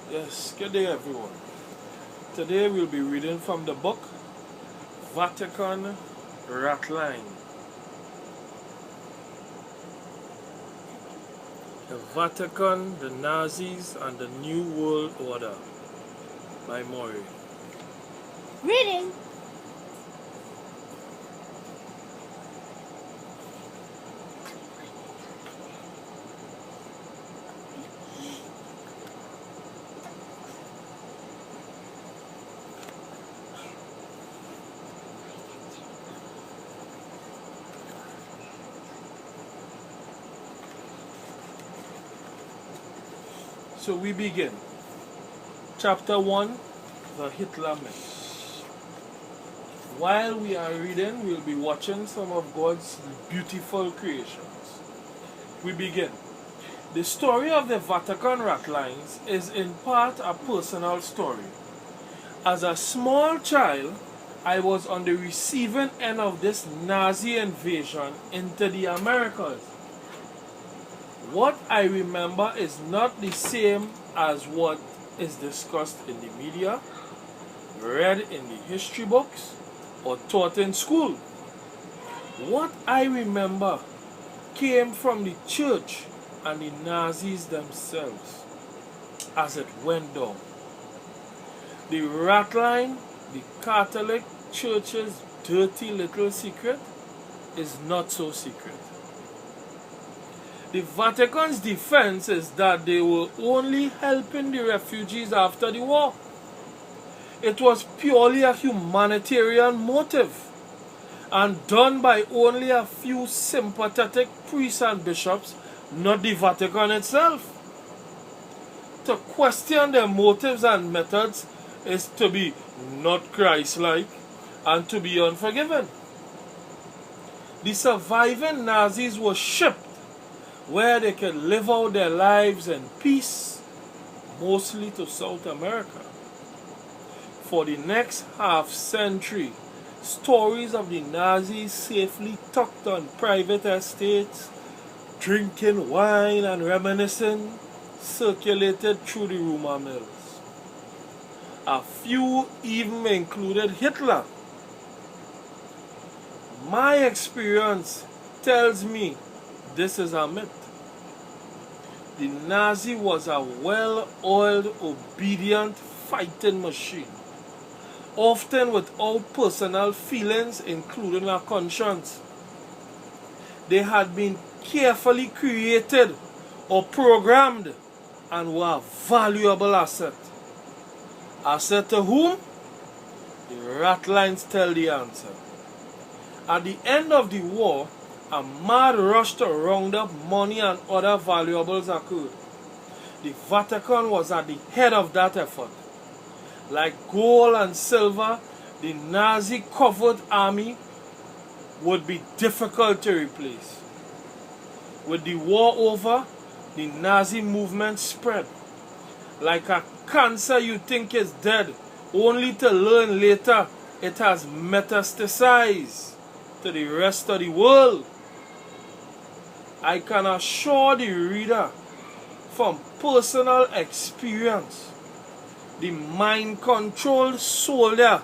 Yes, good day everyone. Today we'll be reading from the book Vatican Ratline. The Vatican, the Nazis, and the New World Order by Maury. Reading. So we begin. Chapter 1, the Hitler myth. While we are reading, we'll be watching some of God's beautiful creations. We begin. The story of the Vatican Ratlines is in part a personal story. As a small child, I was on the receiving end of this Nazi invasion into the Americas. What I remember is not the same as what is discussed in the media, read in the history books, or taught in school. What I remember came from the church and the Nazis themselves as it went down. The Ratline, the Catholic Church's dirty little secret, is not so secret. The Vatican's defense is that they were only helping the refugees after the war. It was purely a humanitarian motive and done by only a few sympathetic priests and bishops, not the Vatican itself. To question their motives and methods is to be not Christ-like and to be unforgiving. The surviving Nazis were shipped where they could live out their lives in peace, mostly to South America. For the next half-century, stories of the Nazis safely tucked on private estates, drinking wine and reminiscing, circulated through the rumor mills. A few even included Hitler. My experience tells me this is a myth. The Nazi was a well-oiled, obedient fighting machine, often without personal feelings, including a conscience. They had been carefully created or programmed and were a valuable asset. Asset to whom? The Ratlines tell the answer. At the end of the war, a mad rush to round up money and other valuables occurred. The Vatican was at the head of that effort. Like gold and silver, the Nazi covert army would be difficult to replace. With the war over, the Nazi movement spread. Like a cancer you think is dead, only to learn later it has metastasized to the rest of the world. I can assure the reader from personal experience, the mind-controlled soldier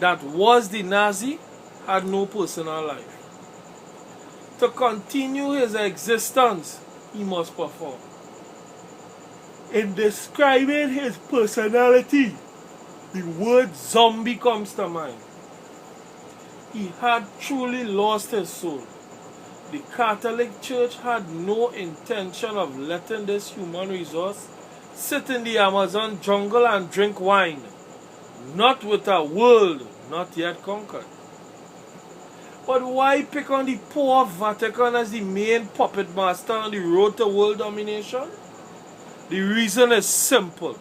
that was the Nazi had no personal life. To continue his existence, he must perform. In describing his personality, the word zombie comes to mind. He had truly lost his soul. The Catholic Church had no intention of letting this human resource sit in the Amazon jungle and drink wine, not with a world not yet conquered. But why pick on the poor Vatican as the main puppet master on the road to world domination? The reason is simple.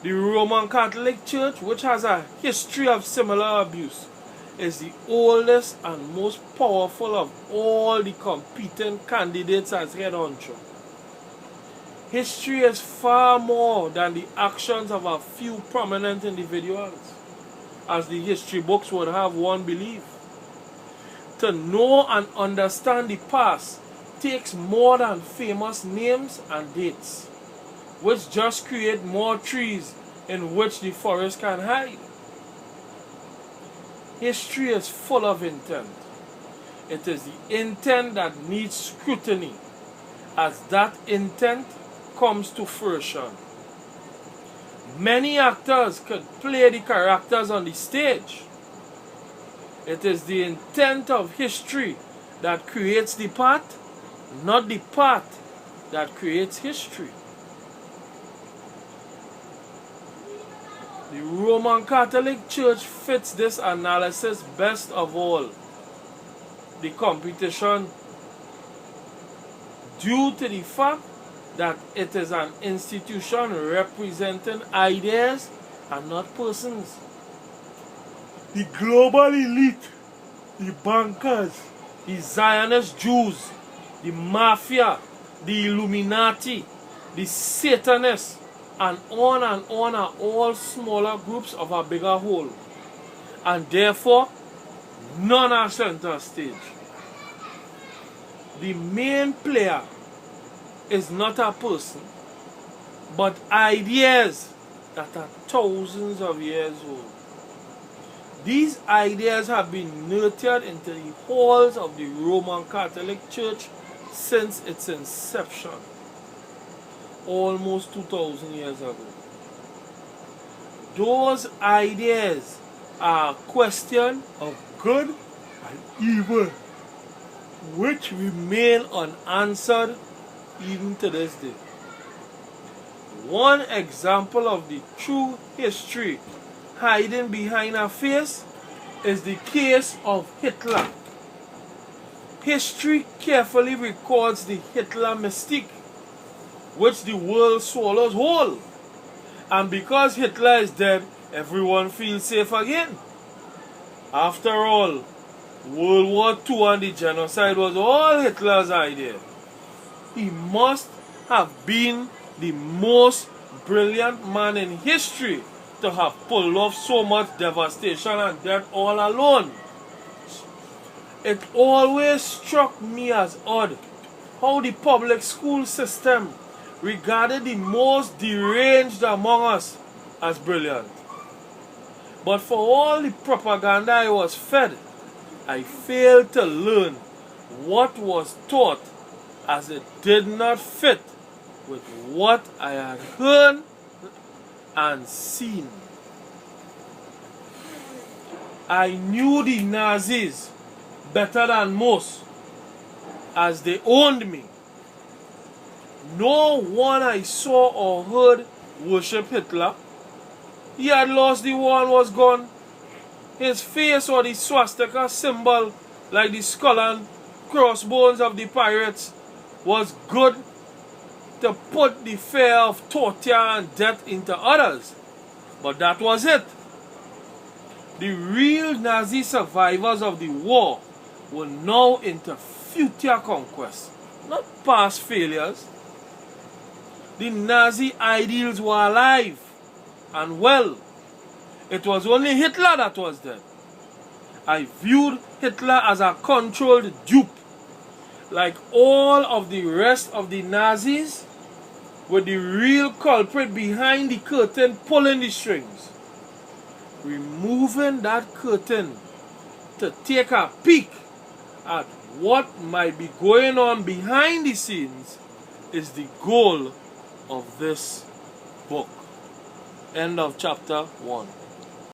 The Roman Catholic Church, which has a history of similar abuse, is the oldest and most powerful of all the competing candidates as head honcho. History is far more than the actions of a few prominent individuals, as the history books would have one believe. To know and understand the past takes more than famous names and dates. which just create more trees in which the forest can hide. History is full of intent. It is the intent that needs scrutiny, as that intent comes to fruition. Many actors could play the characters on the stage. It is the intent of history that creates the part, not the part that creates history. The Roman Catholic Church fits this analysis best of all. The competition, due to the fact that it is an institution representing ideas and not persons. The global elite, the bankers, the Zionist Jews, the mafia, the Illuminati, the Satanists, and on are all smaller groups of a bigger whole. And therefore, none are center stage. The main player is not a person, but ideas that are thousands of years old. These ideas have been nurtured into the halls of the Roman Catholic Church since its inception, almost 2,000 years ago. Those ideas are a question of good and evil, which remain unanswered even to this day. One example of the true history hiding behind a face is the case of Hitler. History carefully records the Hitler mystique, which the world swallows whole. And because Hitler is dead, everyone feels safe again. After all, World War II and the genocide was all Hitler's idea. He must have been the most brilliant man in history to have pulled off so much devastation and death all alone. It always struck me as odd how the public school system regarded the most deranged among us as brilliant. But for all the propaganda I was fed, I failed to learn what was taught, as it did not fit with what I had heard and seen. I knew the Nazis better than most, as they owned me. No one I saw or heard worship Hitler. He had lost the war and was gone. His face or the swastika symbol, like the skull and crossbones of the pirates, was good to put the fear of torture and death into others. But that was it. The real Nazi survivors of the war were now into future conquests, not past failures. The Nazi ideals were alive and well. It was only Hitler that was dead. I viewed Hitler as a controlled dupe, like all of the rest of the Nazis, with the real culprit behind the curtain pulling the strings. Removing that curtain to take a peek at what might be going on behind the scenes is the goal of this book. End of chapter 1.